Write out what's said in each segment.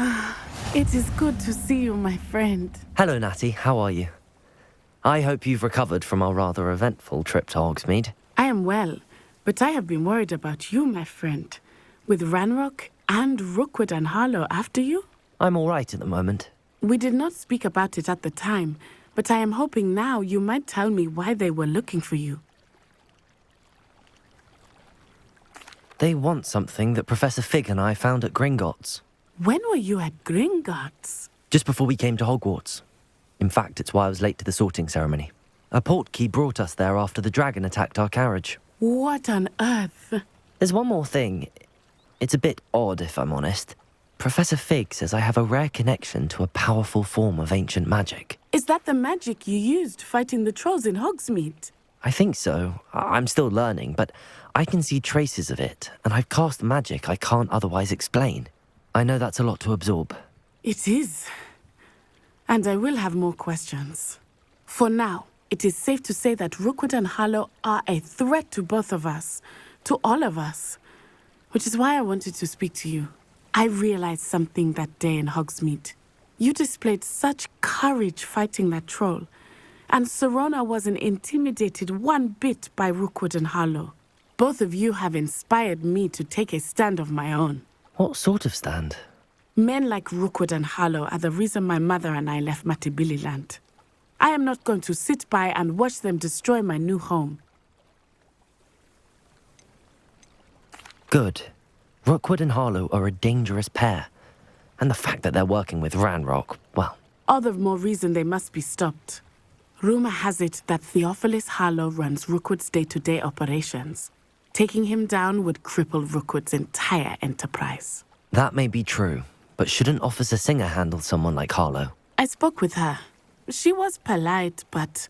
It is good to see you, my friend. Hello, Natty. How are you? I hope you've recovered from our rather eventful trip to Hogsmeade. I am well, but I have been worried about you, my friend. With Ranrock and Rookwood and Harlow after you? I'm all right at the moment. We did not speak about it at the time, but I am hoping now you might tell me why they were looking for you. They want something that Professor Fig and I found at Gringotts. When were you at Gringotts? Just before we came to Hogwarts. In fact, it's why I was late to the sorting ceremony. A portkey brought us there after the dragon attacked our carriage. What on earth? There's one more thing. It's a bit odd, if I'm honest. Professor Fig says I have a rare connection to a powerful form of ancient magic. Is that the magic you used fighting the trolls in Hogsmeade? I think so. I'm still learning, but I can see traces of it, and I've cast magic I can't otherwise explain. I know that's a lot to absorb. It is. And I will have more questions. For now, it is safe to say that Rookwood and Harlow are a threat to both of us, to all of us, which is why I wanted to speak to you. I realized something that day in Hogsmeade. You displayed such courage fighting that troll, and Serona wasn't intimidated one bit by Rookwood and Harlow. Both of you have inspired me to take a stand of my own. What sort of stand? Men like Rookwood and Harlow are the reason my mother and I left Matabeleland. I am not going to sit by and watch them destroy my new home. Good. Rookwood and Harlow are a dangerous pair. And the fact that they're working with Ranrock, well... All the more reason they must be stopped. Rumor has it that Theophilus Harlow runs Rookwood's day-to-day operations. Taking him down would cripple Rookwood's entire enterprise. That may be true, but shouldn't Officer Singer handle someone like Harlow? I spoke with her. She was polite, but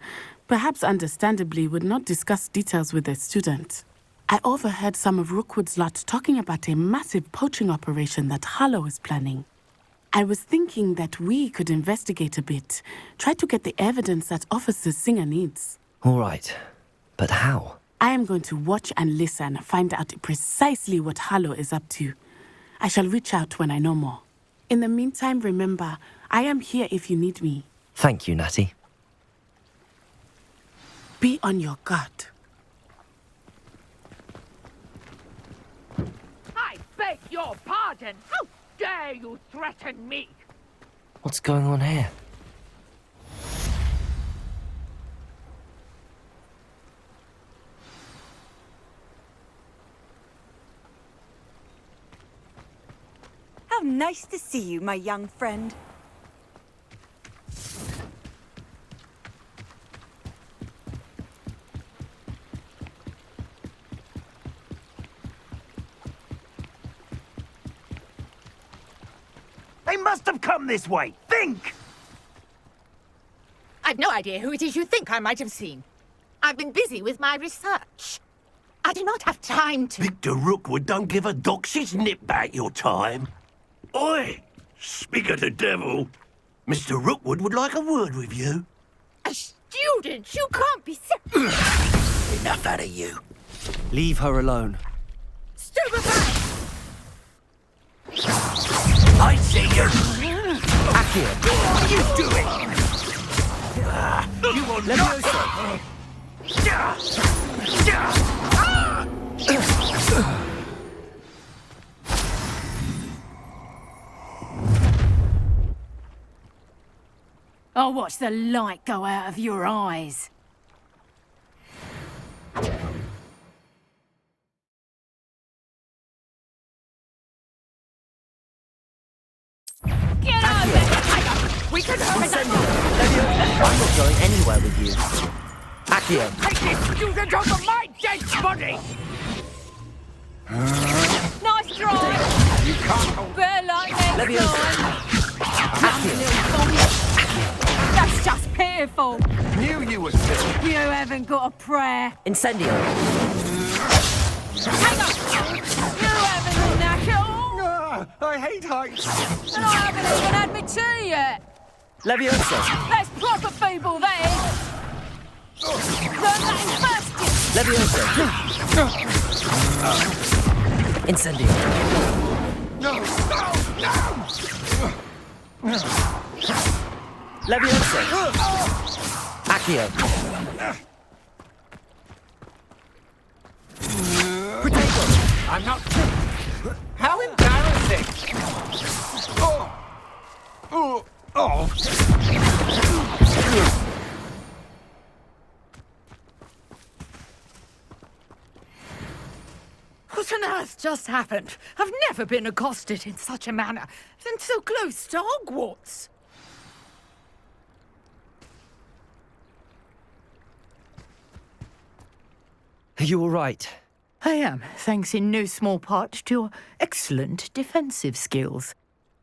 perhaps understandably would not discuss details with a student. I overheard some of Rookwood's lot talking about a massive poaching operation that Harlow is planning. I was thinking that we could investigate a bit, try to get the evidence that Officer Singer needs. All right, but how? I am going to watch and listen, find out precisely what Harlow is up to. I shall reach out when I know more. In the meantime, remember, I am here if you need me. Thank you, Natty. Be on your guard. I beg your pardon! How dare you threaten me? What's going on here? How nice to see you, my young friend. They must have come this way. Think! I've no idea who it is you think I might have seen. I've been busy with my research. I do not have time to... Victor Rookwood don't give a doxy's nip back your time. Oi! Speak of the devil. Mr. Rookwood would like a word with you. A student? You can't be Enough out of you. Leave her alone. Stupefy! I see you. Accio! What are you doing? You will not... I'll watch the light go out of your eyes. Get on there! We can hurry that I'm not going anywhere with you. Accio! Take this student over my dead body! Nice try! You can't hold... Better like next Leviosa! time. Accio! That's just pitiful. Knew you was sick. You haven't got a prayer. Incendio! Hang on! You haven't a knack at all. I hate heights. And I haven't even had my tea yet. Leviosa! That's proper feeble, that is. Learn that in first. Leviosa! Incendio! No! No! No! Leviosa! Accio! Potato! I'm not... How embarrassing! Oh! What on earth just happened? I've never been accosted in such a manner, and so close to Hogwarts. Are you all right? I am, thanks in no small part to your excellent defensive skills.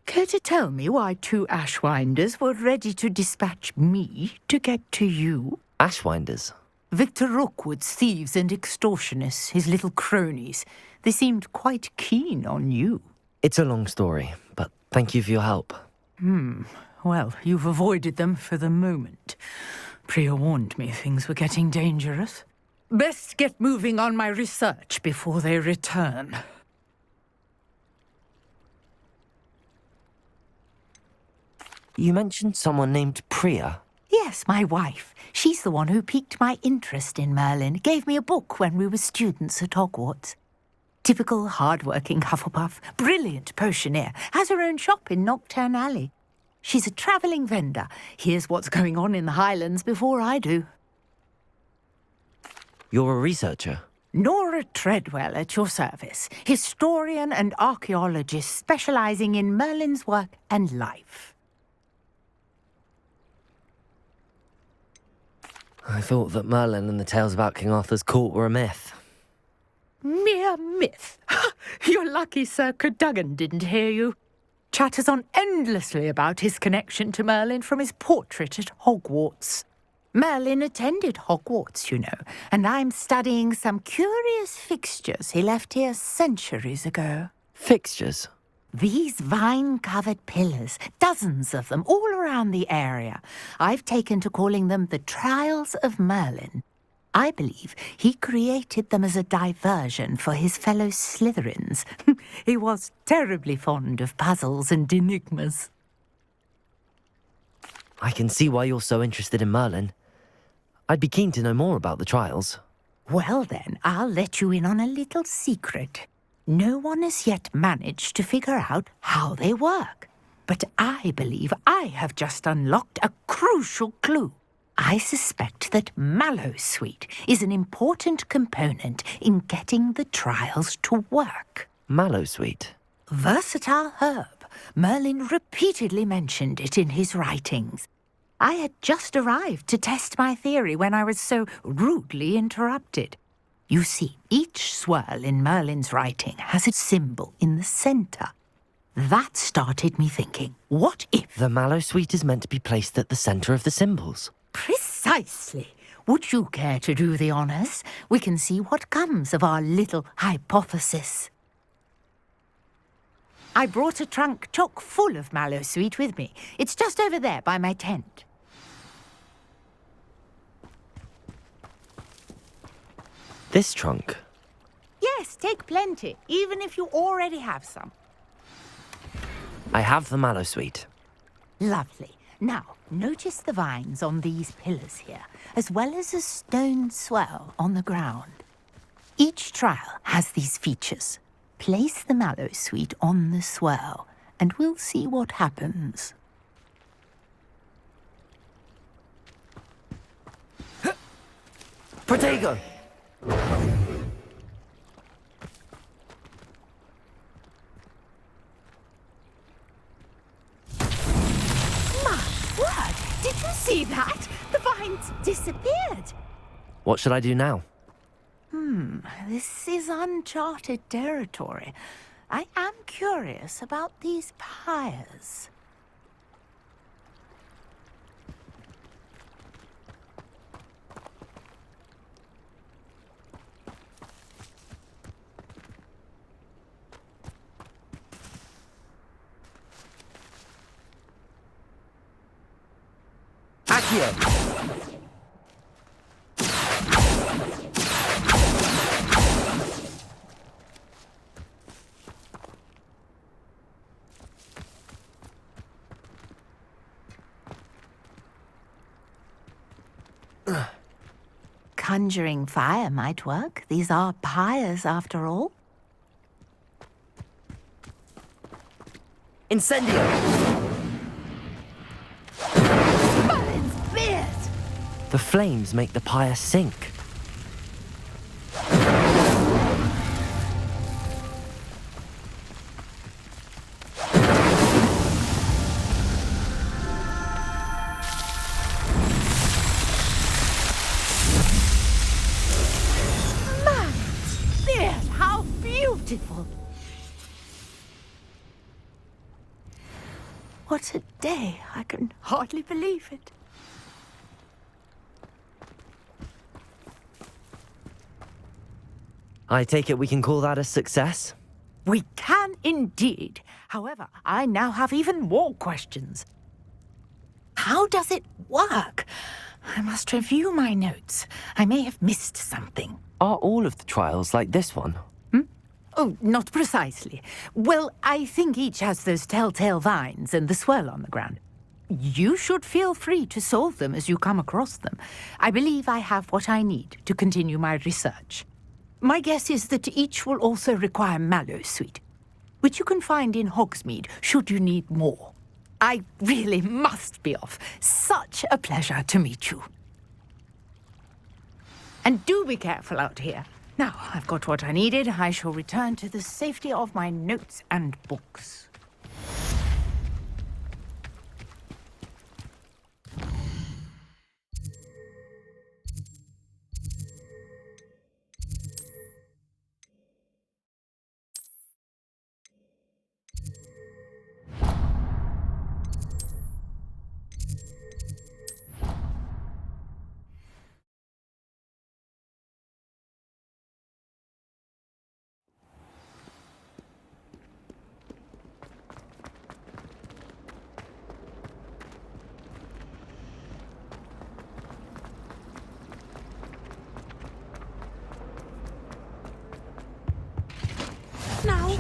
Care to tell me why 2 Ashwinders were ready to dispatch me to get to you? Ashwinders? Victor Rookwood's thieves and extortionists, his little cronies. They seemed quite keen on you. It's a long story, but thank you for your help. Well, you've avoided them for the moment. Priya warned me things were getting dangerous. Best get moving on my research before they return. You mentioned someone named Priya. Yes, my wife. She's the one who piqued my interest in Merlin. Gave me a book when we were students at Hogwarts. Typical hard-working Hufflepuff, brilliant potioneer, has her own shop in Nocturne Alley. She's a travelling vendor. Hears what's going on in the Highlands before I do. You're a researcher? Nora Treadwell at your service, historian and archaeologist specialising in Merlin's work and life. I thought that Merlin and the tales about King Arthur's court were a myth. Mere myth. You're lucky Sir Cadogan didn't hear you. Chatters on endlessly about his connection to Merlin from his portrait at Hogwarts. Merlin attended Hogwarts, you know, and I'm studying some curious fixtures he left here centuries ago. Fixtures? These vine-covered pillars, dozens of them, all around the area. I've taken to calling them the Trials of Merlin. I believe he created them as a diversion for his fellow Slytherins. He was terribly fond of puzzles and enigmas. I can see why you're so interested in Merlin. I'd be keen to know more about the trials. Well then, I'll let you in on a little secret. No one has yet managed to figure out how they work. But I believe I have just unlocked a crucial clue. I suspect that Mallowsweet is an important component in getting the trials to work. Mallowsweet? Versatile herb. Merlin repeatedly mentioned it in his writings. I had just arrived to test my theory when I was so rudely interrupted. You see, each swirl in Merlin's writing has a symbol in the centre. That started me thinking, what if... The Mallowsweet is meant to be placed at the centre of the symbols. Precisely. Would you care to do the honours? We can see what comes of our little hypothesis. I brought a trunk chock full of Mallowsweet with me. It's just over there by my tent. This trunk? Yes, take plenty, even if you already have some. I have the Mallowsweet. Lovely. Now, notice the vines on these pillars here, as well as a stone swell on the ground. Each trial has these features. Place the Mallowsweet on the swell, and we'll see what happens. Protego! Word! Did you see that? The vines disappeared. What should I do now? This is uncharted territory. I am curious about these pyres. Accio! conjuring fire might work. These are pyres, after all. Incendio! Merlin's beard! The flames make the pyre sink. Merlin's beard! How beautiful! What a day. I can hardly believe it. I take it we can call that a success? We can indeed. However, I now have even more questions. How does it work? I must review my notes. I may have missed something. Are all of the trials like this one? Oh, not precisely. Well, I think each has those telltale vines and the swirl on the ground. You should feel free to solve them as you come across them. I believe I have what I need to continue my research. My guess is that each will also require mallowsweet, which you can find in Hogsmeade should you need more. I really must be off. Such a pleasure to meet you. And do be careful out here. Now, I've got what I needed. I shall return to the safety of my notes and books.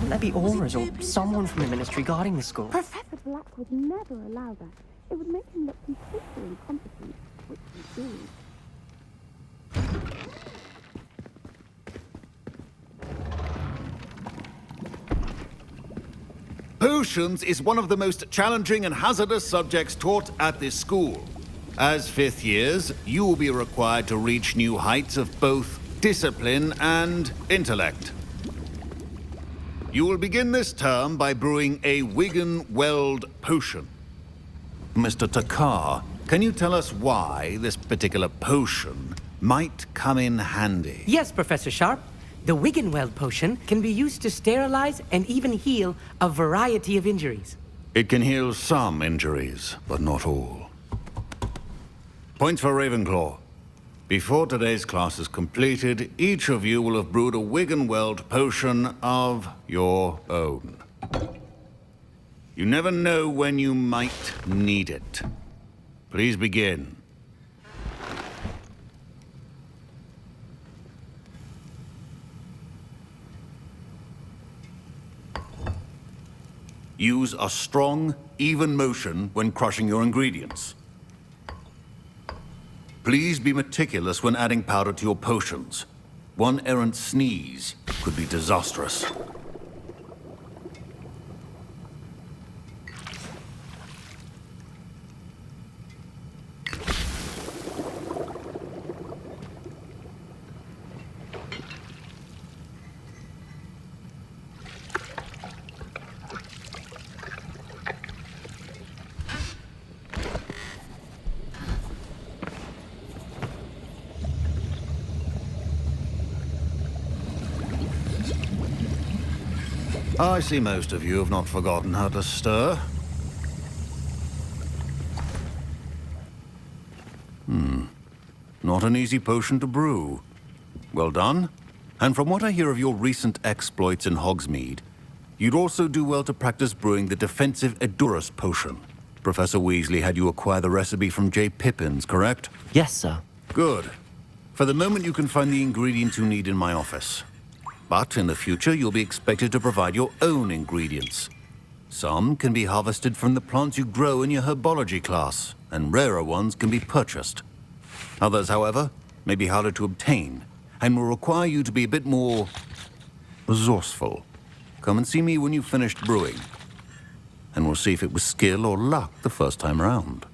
Shouldn't there be auras or someone from the ministry guarding the school? Professor Black would never allow that. It would make him look completely incompetent, which he is. Potions is one of the most challenging and hazardous subjects taught at this school. As fifth years, you will be required to reach new heights of both discipline and intellect. You will begin this term by brewing a Wiggenweld potion. Mr. Takar, can you tell us why this particular potion might come in handy? Yes, Professor Sharp. The Wiggenweld potion can be used to sterilize and even heal a variety of injuries. It can heal some injuries, but not all. Points for Ravenclaw. Before today's class is completed, each of you will have brewed a Wiggenweld potion of your own. You never know when you might need it. Please begin. Use a strong, even motion when crushing your ingredients. Please be meticulous when adding powder to your potions. One errant sneeze could be disastrous. I see most of you have not forgotten how to stir. Not an easy potion to brew. Well done. And from what I hear of your recent exploits in Hogsmeade, you'd also do well to practice brewing the defensive Edurus potion. Professor Weasley had you acquire the recipe from J. Pippins, correct? Yes, sir. Good. For the moment, you can find the ingredients you need in my office. But in the future, you'll be expected to provide your own ingredients. Some can be harvested from the plants you grow in your herbology class, and rarer ones can be purchased. Others, however, may be harder to obtain, and will require you to be a bit more resourceful. Come and see me when you've finished brewing, and we'll see if it was skill or luck the first time round.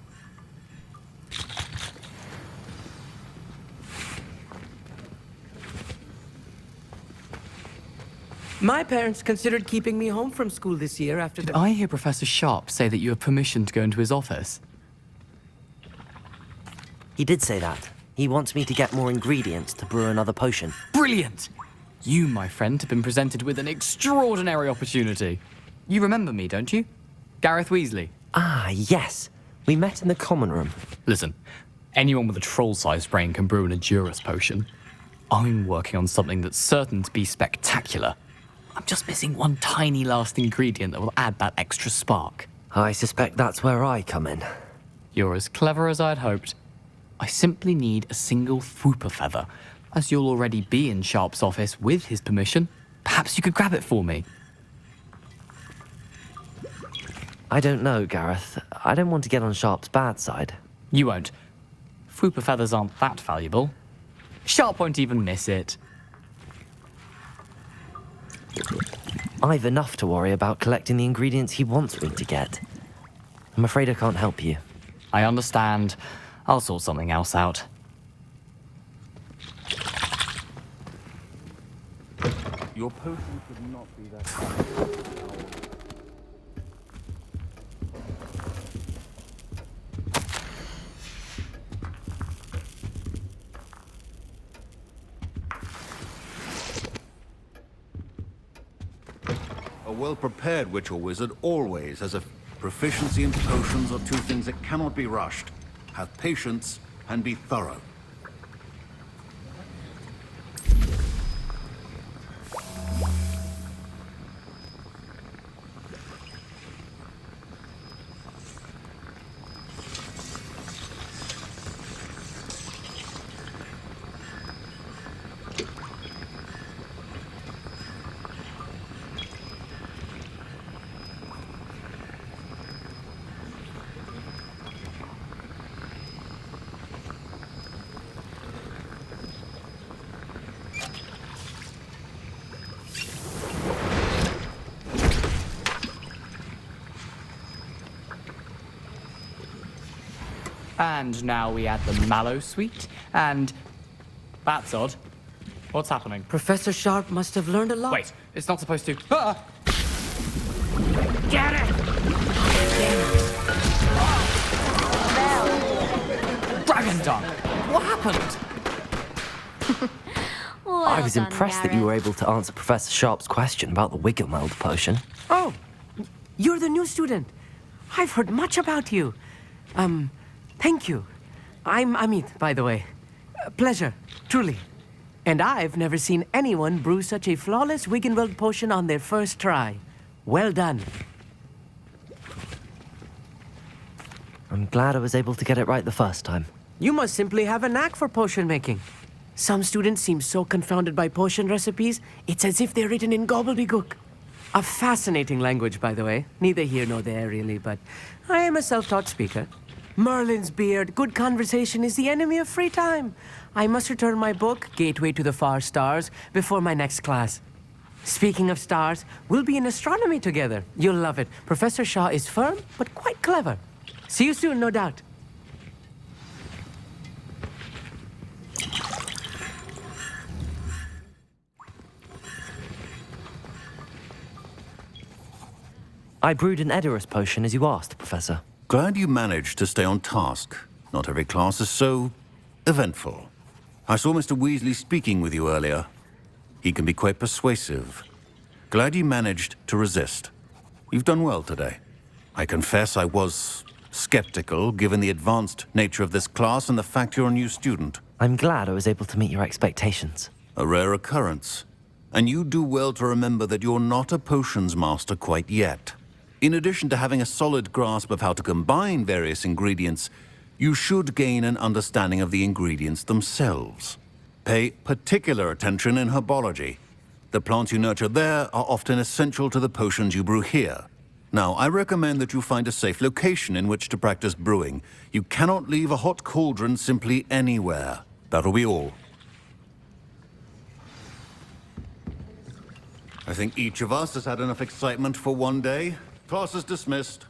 My parents considered keeping me home from school this year after Did I hear Professor Sharp say that you have permission to go into his office? He did say that. He wants me to get more ingredients to brew another potion. Brilliant! You, my friend, have been presented with an extraordinary opportunity. You remember me, don't you? Gareth Weasley. Ah, yes. We met in the common room. Listen, anyone with a troll-sized brain can brew an Edurus potion. I'm working on something that's certain to be spectacular. I'm just missing one tiny last ingredient that will add that extra spark. I suspect that's where I come in. You're as clever as I'd hoped. I simply need a single Fwooper feather. As you'll already be in Sharp's office with his permission, perhaps you could grab it for me. I don't know, Gareth. I don't want to get on Sharp's bad side. You won't. Fwooper feathers aren't that valuable. Sharp won't even miss it. I've enough to worry about collecting the ingredients he wants me to get. I'm afraid I can't help you. I understand. I'll sort something else out. Your potion should not be that. A well-prepared witch or wizard always has a proficiency in potions are two things that cannot be rushed. Have patience and be thorough. And now we add the mallow sweet, and... That's odd. What's happening? Professor Sharp must have learned a lot. Wait, it's not supposed to... Ah! Get it! Dragon Dunk! What happened? I was impressed that you were able to answer Professor Sharp's question about the Wiggenweld potion. Oh, you're the new student. I've heard much about you. Thank you. I'm Amit, by the way. Pleasure, truly. And I've never seen anyone brew such a flawless Wiggenweld potion on their first try. Well done. I'm glad I was able to get it right the first time. You must simply have a knack for potion making. Some students seem so confounded by potion recipes, it's as if they're written in gobbledygook. A fascinating language, by the way. Neither here nor there, really, but I am a self-taught speaker. Merlin's beard, good conversation is the enemy of free time. I must return my book, Gateway to the Far Stars, before my next class. Speaking of stars, we'll be in astronomy together. You'll love it. Professor Shaw is firm, but quite clever. See you soon, no doubt. I brewed an Edurus potion as you asked, Professor. Glad you managed to stay on task. Not every class is so eventful. I saw Mr. Weasley speaking with you earlier. He can be quite persuasive. Glad you managed to resist. You've done well today. I confess I was skeptical, given the advanced nature of this class and the fact you're a new student. I'm glad I was able to meet your expectations. A rare occurrence. And you do well to remember that you're not a potions master quite yet. In addition to having a solid grasp of how to combine various ingredients, you should gain an understanding of the ingredients themselves. Pay particular attention in herbology. The plants you nurture there are often essential to the potions you brew here. Now, I recommend that you find a safe location in which to practice brewing. You cannot leave a hot cauldron simply anywhere. That'll be all. I think each of us has had enough excitement for one day. Class is dismissed.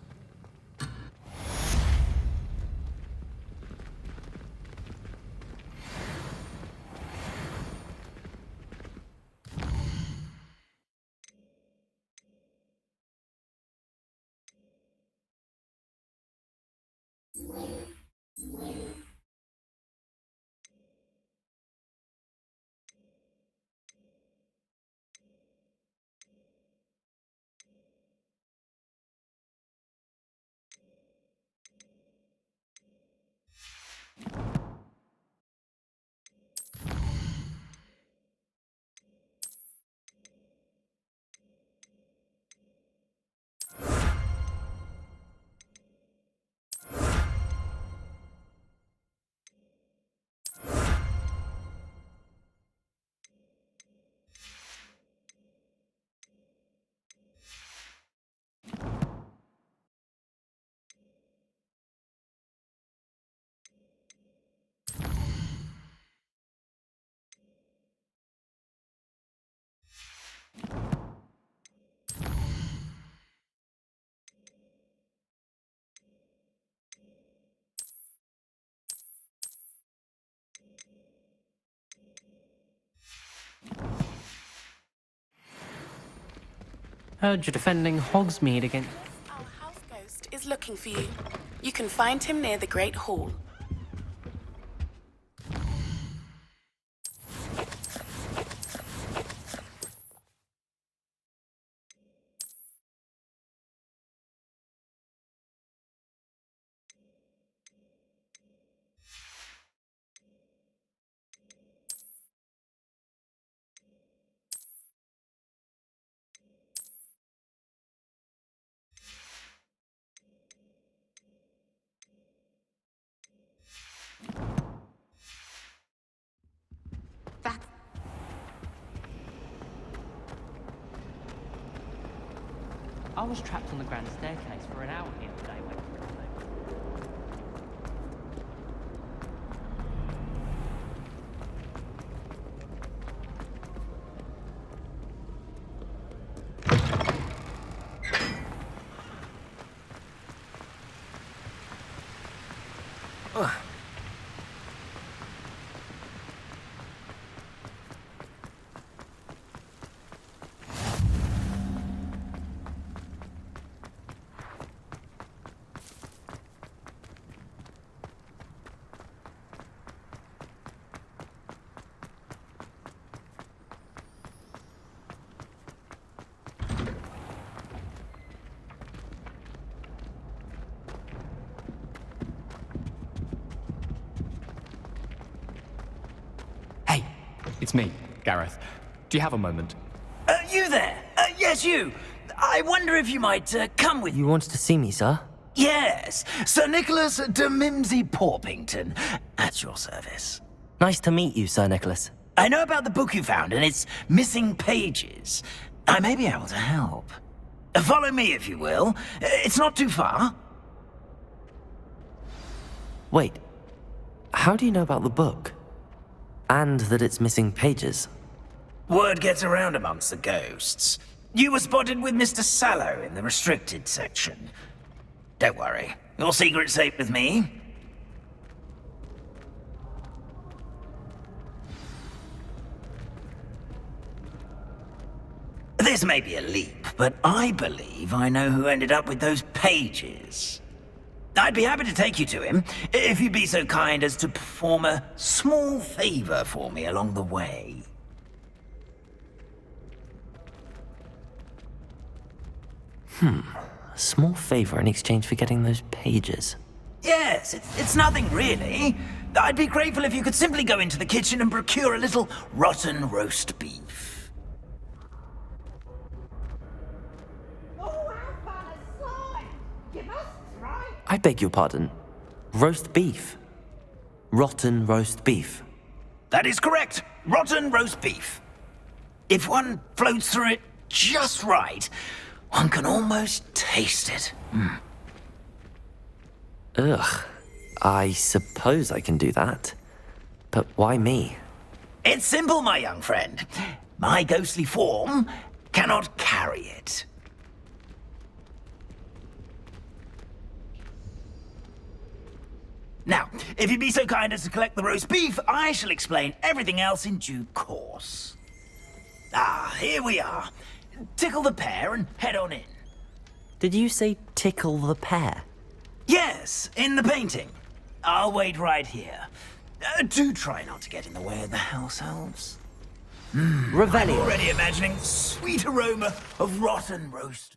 Heard you're defending Hogsmeade again. Our house ghost is looking for you. You can find him near the Great Hall. I was trapped on the grand staircase for an hour the other day waiting for it. It's me, Gareth. Do you have a moment? You there? Yes, you. I wonder if you might come with... You wanted to see me, sir? Yes, Sir Nicholas de Mimsy Porpington, at your service. Nice to meet you, Sir Nicholas. I know about the book you found and its missing pages. I may be able to help. Follow me, if you will. It's not too far. Wait, how do you know about the book? And that it's missing pages? Word gets around amongst the ghosts. You were spotted with Mr. Sallow in the restricted section. Don't worry, your secret's safe with me. This may be a leap, but I believe I know who ended up with those pages. I'd be happy to take you to him, if you'd be so kind as to perform a small favor for me along the way. A small favor in exchange for getting those pages. Yes, it's nothing really. I'd be grateful if you could simply go into the kitchen and procure a little rotten roast beef. I beg your pardon. Roast beef. Rotten roast beef. That is correct. Rotten roast beef. If one floats through it just right, one can almost taste it. Ugh. I suppose I can do that. But why me? It's simple, my young friend. My ghostly form cannot carry it. Now, if you'd be so kind as to collect the roast beef, I shall explain everything else in due course. Ah, here we are. Tickle the pear and head on in. Did you say tickle the pear? Yes, in the painting. I'll wait right here. Do try not to get in the way of the house elves. Revelio. I'm already imagining the sweet aroma of rotten roast.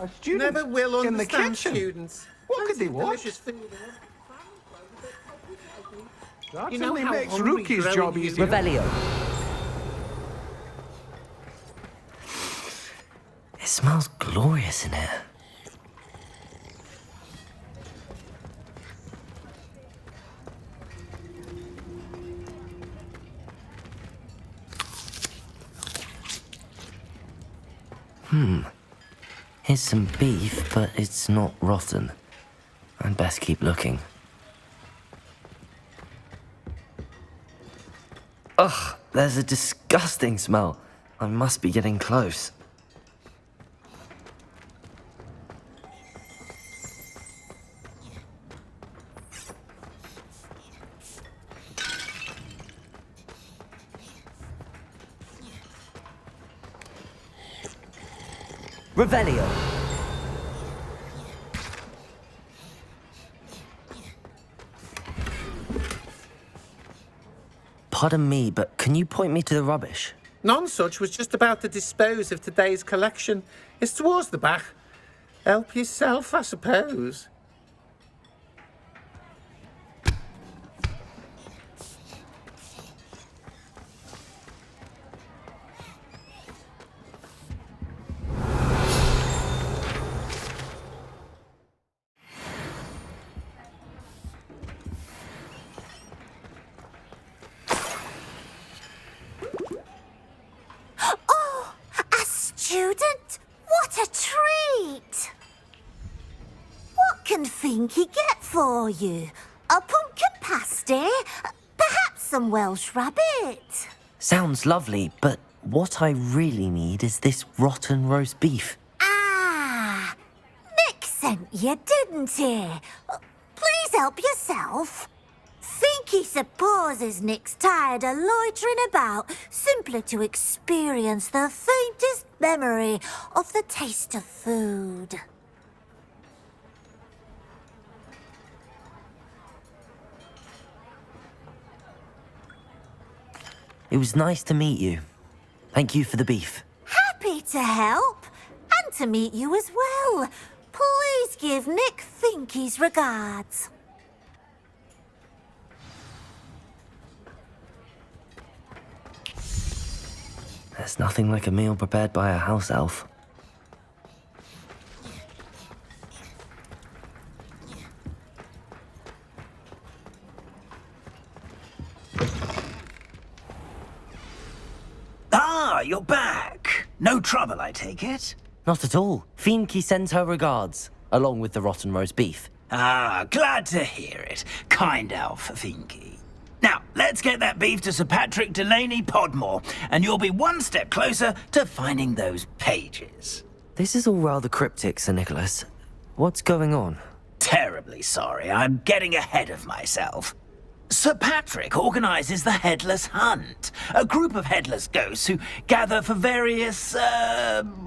A student Never will in the understand kitchen. students. What could they want? Delicious food. That You know only how makes hungry Rookie's growing job you easier. Revelio. It smells glorious in here. Here's some beef, but it's not rotten. I'd best keep looking. Ugh, there's a disgusting smell. I must be getting close. Revelio. Pardon me, but can you point me to the rubbish? Nonsuch was just about to dispose of today's collection. It's towards the back. Help yourself, I suppose. Student, what a treat! What can Finky get for you? A pumpkin pasty? Perhaps some Welsh rabbit? Sounds lovely, but what I really need is this rotten roast beef. Ah, Nick sent you, didn't he? Please help yourself. Finky supposes Nick's tired of loitering about simply to experience the faintest memory of the taste of food. It was nice to meet you. Thank you for the beef. Happy to help, and to meet you as well. Please give Nick Finky's regards. There's nothing like a meal prepared by a house elf. Ah, you're back. No trouble, I take it? Not at all. Fienke sends her regards, along with the rotten roast beef. Ah, glad to hear it. Kind elf, Finky. Now, let's get that beef to Sir Patrick Delaney Podmore, and you'll be one step closer to finding those pages. This is all rather cryptic, Sir Nicholas. What's going on? Terribly sorry, I'm getting ahead of myself. Sir Patrick organises the Headless Hunt, a group of headless ghosts who gather for various,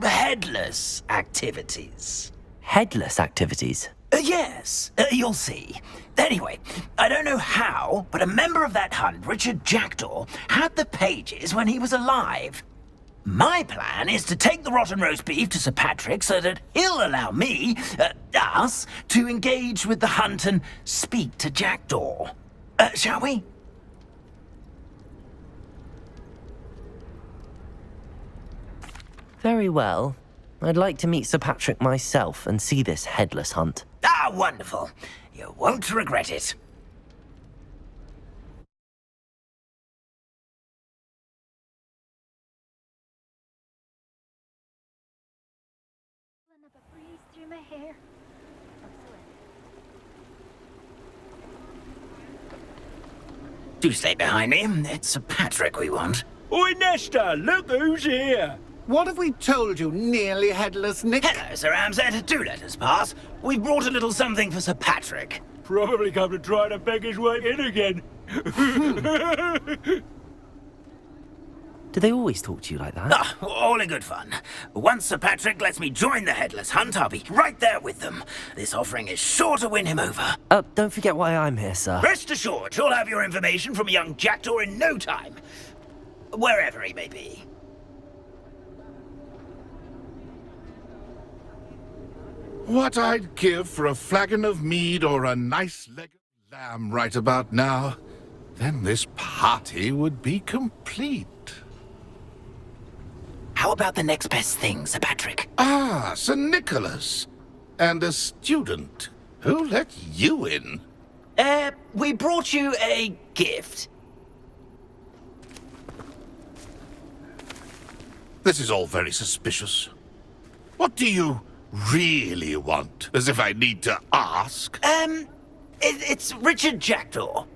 headless activities. Headless activities? Yes, you'll see. Anyway, I don't know how, but a member of that hunt, Richard Jackdaw, had the pages when he was alive. My plan is to take the rotten roast beef to Sir Patrick so that he'll allow me, us, to engage with the hunt and speak to Jackdaw. Shall we? Very well. I'd like to meet Sir Patrick myself and see this headless hunt. Ah, wonderful. You won't regret it. Do stay behind me. It's Sir Patrick we want. Oi, Nesta, look who's here. What have we told you, nearly headless Nick? Hello, Sir Ramsed. Do let us pass. We've brought a little something for Sir Patrick. Probably come to try to beg his way in again. Do they always talk to you like that? Ah, all in good fun. Once Sir Patrick lets me join the headless hunt, I'll be right there with them. This offering is sure to win him over. Don't forget why I'm here, sir. Rest assured, you'll have your information from a young Jackdaw in no time. Wherever he may be. What I'd give for a flagon of mead or a nice leg of lamb right about now. Then this party would be complete. How about the next best thing, Sir Patrick? Ah, Sir Nicholas. And a student. Who let you in? We brought you a gift. This is all very suspicious. What do you really want? As if I need to ask. It's Richard Jackdaw.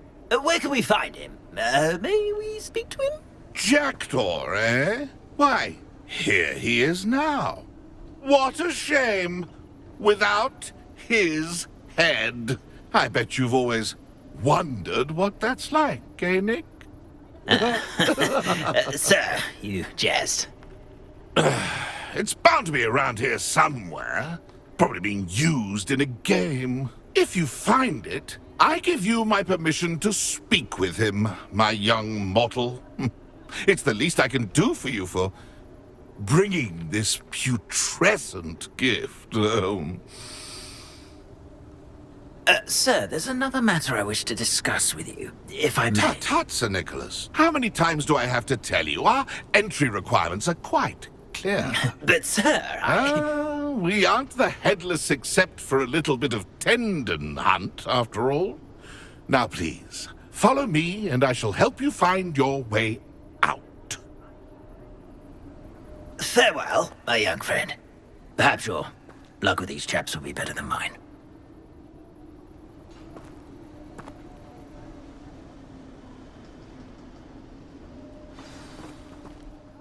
Where can we find him? May we speak to him? Jackdaw, eh? Why, here he is now. What a shame. Without his head. I bet you've always wondered what that's like, eh, Nick? Sir, you jest. It's bound to be around here somewhere. Probably being used in a game. If you find it, I give you my permission to speak with him, my young mortal. It's the least I can do for you for bringing this putrescent gift home. Sir, there's another matter I wish to discuss with you, if I may. Tut, Sir Nicholas. How many times do I have to tell you? Our entry requirements are quite clear. But, sir, we aren't the headless except for a little bit of tendon hunt, after all. Now, please, follow me, and I shall help you find your way out. Farewell, my young friend. Perhaps your luck with these chaps will be better than mine.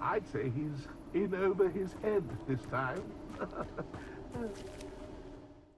I'd say he's in over his head this time.